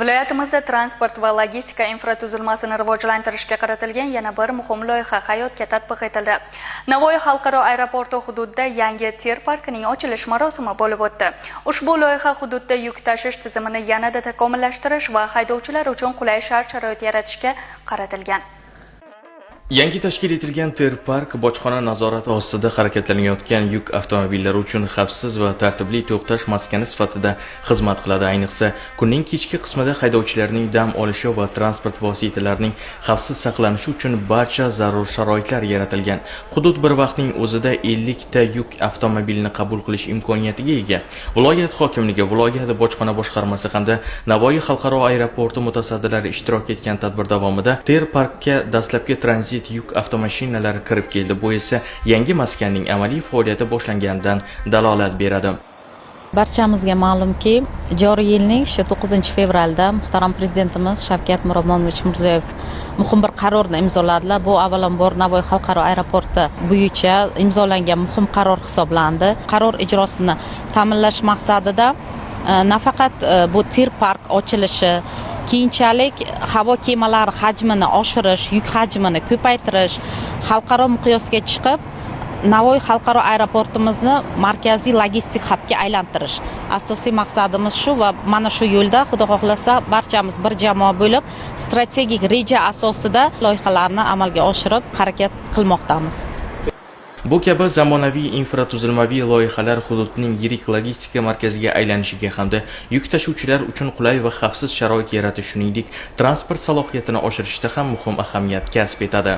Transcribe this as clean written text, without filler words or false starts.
Viloyatimizda transport va logistika infratuzilmasini rivojlantirishga qaratilgan yana bir muhim loyiha hayotga tatbiq etildi. Navoiy xalqaro aeroporti hududida yangi tir parkining ochilish marosimi bo'lib o'tdi. Ushbu loyiha hududda yuk tashish tizimini yanada takomillashtirish va haydovchilar uchun qulay shart-sharoit yaratishga qaratilgan. Yangi tashkil etilgan tir park bojxona nazorati ostida harakatlanayotgan yuk avtomobillari uchun xavfsiz va tartibli to'xtash maskani sifatida xizmat qiladi. Ayniqsa, kunning kechki qismida haydovchilarning dam olishi va transport vositalarining xavfsiz saqlanishi uchun barcha zarur sharoitlar yaratilgan. Hudud bir vaqtning o'zida 50 ta yuk avtomobilni qabul qilish imkoniyatiga ega. Viloyat hokimligi, viloyat bojxona boshqarmasi hamda Navoiy xalqaro aeroporti mutasaddilari ishtirok etgan tadbir davomida tir parkka dastlabki tranzit yuk avtomashinalari kirib keldi. Bu esa yangi maskanning amaliy faoliyati boshlanganidan dalolat beradi. Barchamizga ma'lumki, joriy yilning 9-fevralda muhtaram prezidentimiz Shavkat Miromonovich Mirziyoyev muhim bir qarorni imzoladilar. Bu avvalambor Navoiy xalqaro aeroporti bo'yicha imzolangan muhim qaror hisoblandi. Qaror ijrosini ta'minlash maqsadida nafaqat bu tir park ochilishi, keyinchalik havo kemalari hajmini oshirish, yuk hajmini ko'paytirish, xalqaro miqyosga chiqib, Navoiy xalqaro aeroportimizni markaziy logistik hubga aylantirish. Asosiy maqsadimiz shu va mana shu yo'lda Xudo xohlasa barchamiz bir jamoa bo'lib, strategik reja asosida loyihalarni amalga oshirib harakat qilmoqdamiz. Bu kabi zamonaviy infratuzilmaviy loyihalar hududning yirik logistika markaziga aylanishiga hamda yuk tashuvchilar uchun qulay va xavfsiz sharoit yaratish, shuningdek, transport salohiyatini oshirishda ham muhim ahamiyat kasb etadi.